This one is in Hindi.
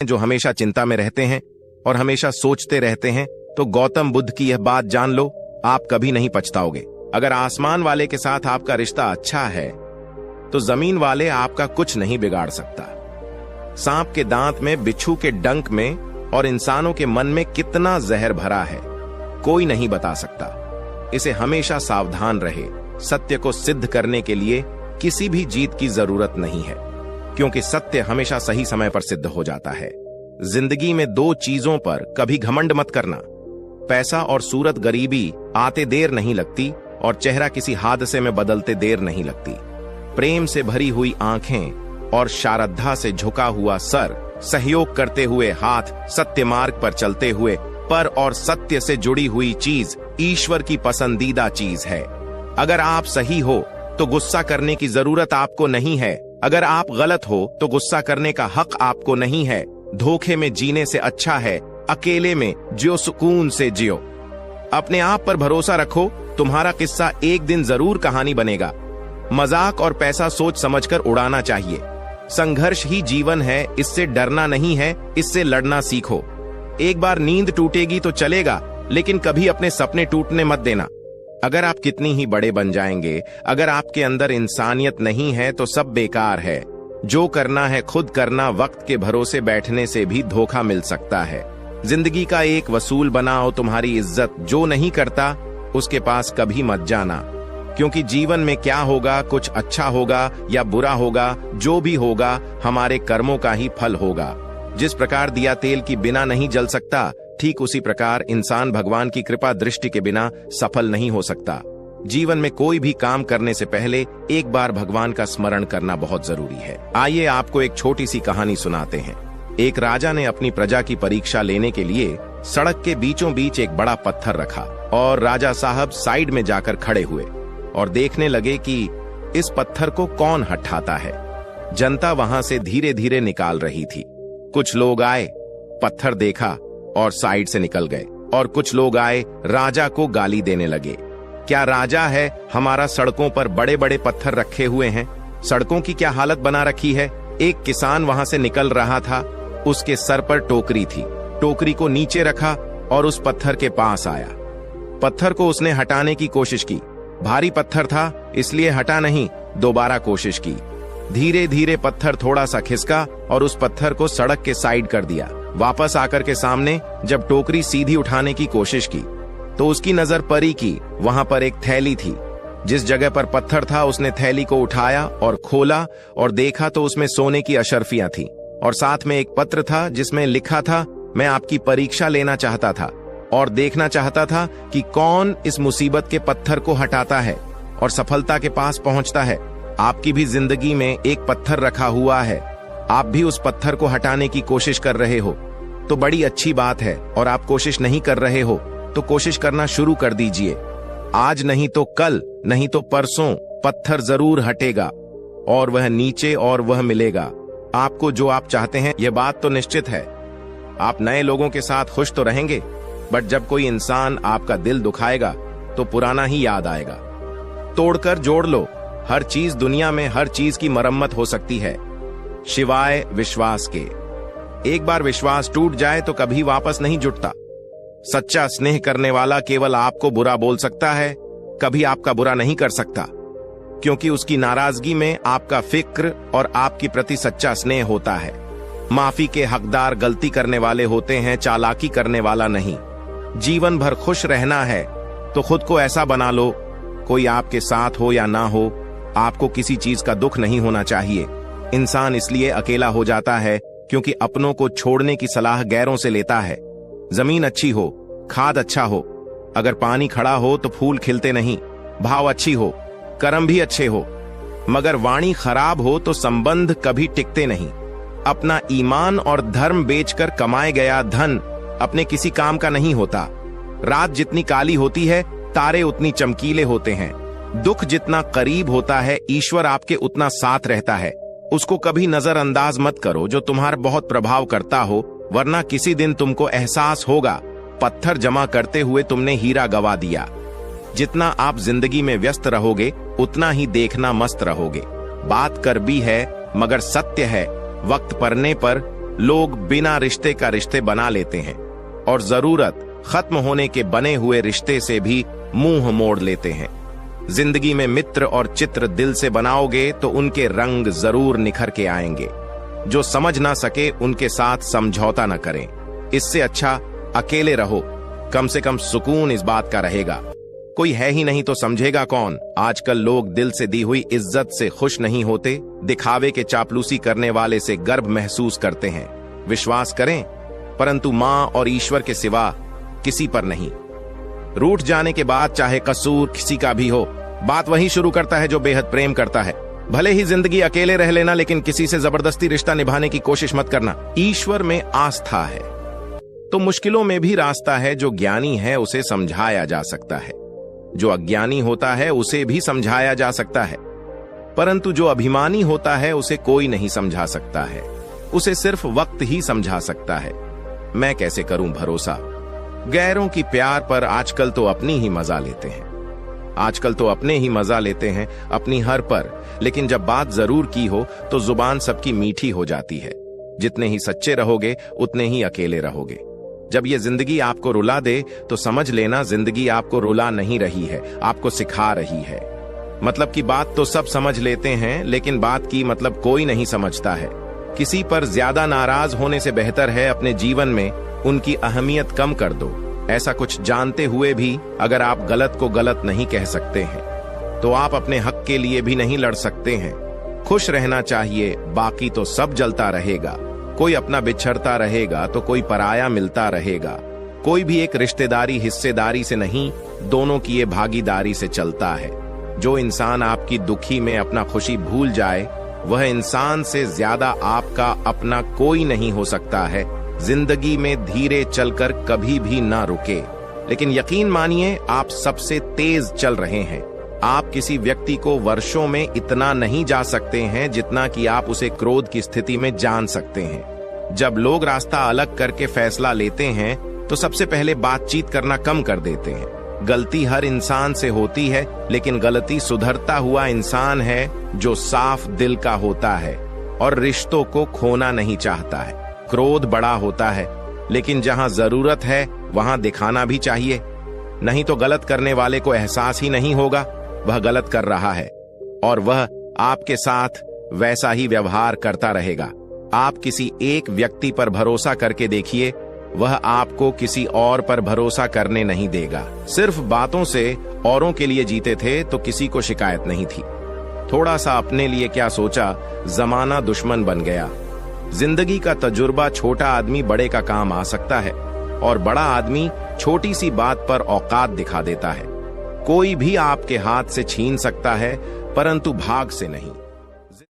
जो हमेशा चिंता में रहते हैं और हमेशा सोचते रहते हैं, तो गौतम बुद्ध की यह बात जान लो, आप कभी नहीं पछताओगे। अगर आसमान वाले के साथ आपका रिश्ता अच्छा है तो जमीन वाले आपका कुछ नहीं बिगाड़ सकता। सांप के दांत में, बिच्छू के डंक में और इंसानों के मन में कितना जहर भरा है, कोई नहीं बता सकता। इसे हमेशा सावधान रहे। सत्य को सिद्ध करने के लिए किसी भी जीत की जरूरत नहीं है, क्योंकि सत्य हमेशा सही समय पर सिद्ध हो जाता है। जिंदगी में दो चीजों पर कभी घमंड मत करना। पैसा और सूरत गरीबी आते देर नहीं लगती और चेहरा किसी हादसे में बदलते देर नहीं लगती। प्रेम से भरी हुई आंखें और श्रद्धा से झुका हुआ सर, सहयोग करते हुए हाथ, सत्य मार्ग पर चलते हुए पर और सत्य से जुड़ी हुई चीज ईश्वर की पसंदीदा चीज है। अगर आप सही हो तो गुस्सा करने की जरूरत आपको नहीं है। अगर आप गलत हो तो गुस्सा करने का हक आपको नहीं है। धोखे में जीने से अच्छा है अकेले में जो सुकून से जियो। अपने आप पर भरोसा रखो, तुम्हारा किस्सा एक दिन जरूर कहानी बनेगा। मजाक और पैसा सोच समझकर उड़ाना चाहिए। संघर्ष ही जीवन है, इससे डरना नहीं है, इससे लड़ना सीखो। एक बार नींद टूटेगी तो चलेगा, लेकिन कभी अपने सपने टूटने मत देना। अगर आप कितनी ही बड़े बन जाएंगे, अगर आपके अंदर इंसानियत नहीं है तो सब बेकार है। जो करना है खुद करना, वक्त के भरोसे बैठने से भी धोखा मिल सकता है। जिंदगी का एक वसूल बनाओ तुम्हारी इज्जत। जो नहीं करता उसके पास कभी मत जाना, क्योंकि जीवन में क्या होगा, कुछ अच्छा होगा या बुरा होगा, जो भी होगा हमारे कर्मों का ही फल होगा। जिस प्रकार दिया तेल की बिना नहीं जल सकता, ठीक उसी प्रकार इंसान भगवान की कृपा दृष्टि के बिना सफल नहीं हो सकता। जीवन में कोई भी काम करने से पहले एक बार भगवान का स्मरण करना बहुत जरूरी है। आइए आपको एक छोटी सी कहानी सुनाते हैं। एक राजा ने अपनी प्रजा की परीक्षा लेने के लिए सड़क के बीचों बीच एक बड़ा पत्थर रखा और राजा साहब साइड में जाकर खड़े हुए और देखने लगे कि इस पत्थर को कौन हटाता है। जनता वहां से धीरे धीरे निकाल रही थी। कुछ लोग आए, पत्थर देखा और साइड से निकल गए, और कुछ लोग आए, राजा को गाली देने लगे। क्या राजा है, हमारा सड़कों पर बड़े बड़े पत्थर रखे हुए हैं, सड़कों की क्या हालत बना रखी है। एक किसान वहां से निकल रहा था, उसके सर पर टोकरी थी। टोकरी को नीचे रखा और उस पत्थर के पास आया। पत्थर को उसने हटाने की कोशिश की। भारी पत्थर था, इसलिए हटा नहीं, दोबारा कोशिश की। धीरे धीरे पत्थर थोड़ा सा खिसका और उस पत्थर को सड़क के साइड कर दिया। वापस आकर के सामने जब टोकरी सीधी उठाने की कोशिश की तो उसकी नजर परी की, वहां पर एक थैली थी। जिस जगह पर पत्थर था उसने थैली को उठाया और खोला और देखा तो उसमें सोने की अशर्फियां थी और साथ में एक पत्र था जिसमें लिखा था, मैं आपकी परीक्षा लेना चाहता था और देखना चाहता था कि कौन इस मुसीबत के पत्थर को हटाता है और सफलता के पास पहुंचता है। आपकी भी जिंदगी में एक पत्थर रखा हुआ है, आप भी उस पत्थर को हटाने की कोशिश कर रहे हो तो बड़ी अच्छी बात है, और आप कोशिश नहीं कर रहे हो तो कोशिश करना शुरू कर दीजिए। आज नहीं तो कल, नहीं तो परसों पत्थर जरूर हटेगा और वह नीचे और वह मिलेगा आपको जो आप चाहते हैं। यह बात तो निश्चित है, आप नए लोगों के साथ खुश तो रहेंगे, बट जब कोई इंसान आपका दिल दुखाएगा तो पुराना ही याद आएगा। तोड़कर जोड़ लो, हर चीज दुनिया में हर चीज की मरम्मत हो सकती है, शिवाय विश्वास के। एक बार विश्वास टूट जाए तो कभी वापस नहीं जुटता। सच्चा स्नेह करने वाला केवल आपको बुरा बोल सकता है, कभी आपका बुरा नहीं कर सकता, क्योंकि उसकी नाराजगी में आपका फिक्र और आपके प्रति सच्चा स्नेह होता है। माफी के हकदार गलती करने वाले होते हैं, चालाकी करने वाला नहीं। जीवन भर खुश रहना है तो खुद को ऐसा बना लो, कोई आपके साथ हो या ना हो, आपको किसी चीज का दुख नहीं होना चाहिए। इंसान इसलिए अकेला हो जाता है क्योंकि अपनों को छोड़ने की सलाह गैरों से लेता है। जमीन अच्छी हो, खाद अच्छा हो, अगर पानी खड़ा हो तो फूल खिलते नहीं। भाव अच्छी हो, कर्म भी अच्छे हो, मगर वाणी खराब हो तो संबंध कभी टिकते नहीं। अपना ईमान और धर्म बेचकर कमाए गया धन अपने किसी काम का नहीं होता। रात जितनी काली होती है, तारे उतनी चमकीले होते हैं। दुख जितना करीब होता है, ईश्वर आपके उतना साथ रहता है। उसको कभी नजरअंदाज मत करो जो तुम्हारा बहुत प्रभाव करता हो, वरना किसी दिन तुमको एहसास होगा पत्थर जमा करते हुए तुमने हीरा गवा दिया। जितना आप जिंदगी में व्यस्त रहोगे उतना ही देखना मस्त रहोगे। बात कर भी है मगर सत्य है, वक्त पड़ने पर लोग बिना रिश्ते का रिश्ते बना लेते हैं और जरूरत खत्म होने के बने हुए रिश्ते से भी मुंह मोड़ लेते हैं। जिंदगी में मित्र और चित्र दिल से बनाओगे तो उनके रंग जरूर निखर के आएंगे। जो समझ ना सके उनके साथ समझौता न करें। इससे अच्छा अकेले रहो, कम से कम सुकून इस बात का रहेगा। कोई है ही नहीं तो समझेगा कौन। आजकल लोग दिल से दी हुई इज्जत से खुश नहीं होते, दिखावे के चापलूसी करने वाले से गर्व महसूस करते हैं। विश्वास करें, परंतु मां और ईश्वर के सिवा किसी पर नहीं। रूठ जाने के बाद चाहे कसूर किसी का भी हो, बात वही शुरू करता है जो बेहद प्रेम करता है। भले ही जिंदगी अकेले रह लेना, लेकिन किसी से जबरदस्ती रिश्ता निभाने की कोशिश मत करना। ईश्वर में आस्था है तो मुश्किलों में भी रास्ता है। जो ज्ञानी है उसे समझाया जा सकता है, जो अज्ञानी होता है उसे भी समझाया जा सकता है, परंतु जो अभिमानी होता है उसे कोई नहीं समझा सकता है। उसे सिर्फ वक्त ही समझा सकता है। मैं कैसे करूं भरोसा? गैरों की प्यार पर आजकल तो अपनी ही मजा लेते हैं। आजकल तो अपने ही मजा लेते हैं अपनी हर पर, लेकिन जब बात जरूर की हो तो जुबान सबकी मीठी हो जाती है। जितने ही सच्चे रहोगे उतने ही अकेले रहोगे। जब ये जिंदगी आपको रुला दे तो समझ लेना जिंदगी आपको रुला नहीं रही है, आपको सिखा रही है। मतलब की बात तो सब समझ लेते हैं, लेकिन बात की मतलब कोई नहीं समझता है। किसी पर ज्यादा नाराज होने से बेहतर है अपने जीवन में उनकी अहमियत कम कर दो। ऐसा कुछ जानते हुए भी अगर आप गलत को गलत नहीं कह सकते हैं तो आप अपने हक के लिए भी नहीं लड़ सकते हैं। खुश रहना चाहिए, बाकी तो सब जलता रहेगा। कोई अपना बिछड़ता रहेगा तो कोई पराया मिलता रहेगा। कोई भी एक रिश्तेदारी हिस्सेदारी से नहीं, दोनों की ये भागीदारी से चलता है। जो इंसान आपकी दुखी में अपना खुशी भूल जाए, वह इंसान से ज्यादा आपका अपना कोई नहीं हो सकता है। जिंदगी में धीरे चलकर कभी भी ना रुके, लेकिन यकीन मानिए आप सबसे तेज चल रहे हैं। आप किसी व्यक्ति को वर्षों में इतना नहीं जा सकते हैं जितना कि आप उसे क्रोध की स्थिति में जान सकते हैं। जब लोग रास्ता अलग करके फैसला लेते हैं तो सबसे पहले बातचीत करना कम कर देते हैं। गलती हर इंसान से होती है, लेकिन गलती सुधरता हुआ इंसान है जो साफ दिल का होता है और रिश्तों को खोना नहीं चाहता है। क्रोध बड़ा होता है, लेकिन जहां जरूरत है वहां दिखाना भी चाहिए, नहीं तो गलत करने वाले को एहसास ही नहीं होगा वह गलत कर रहा है और वह आपके साथ वैसा ही व्यवहार करता रहेगा। आप किसी एक व्यक्ति पर भरोसा करके देखिए, वह आपको किसी और पर भरोसा करने नहीं देगा। सिर्फ बातों से औरों के लिए जीते थे तो किसी को शिकायत नहीं थी। थोड़ा सा अपने लिए क्या सोचा, जमाना दुश्मन बन गया। जिंदगी का तजुर्बा छोटा आदमी बड़े का काम आ सकता है और बड़ा आदमी छोटी सी बात पर औकात दिखा देता है। कोई भी आपके हाथ से छीन सकता है, परंतु भाग से नहीं।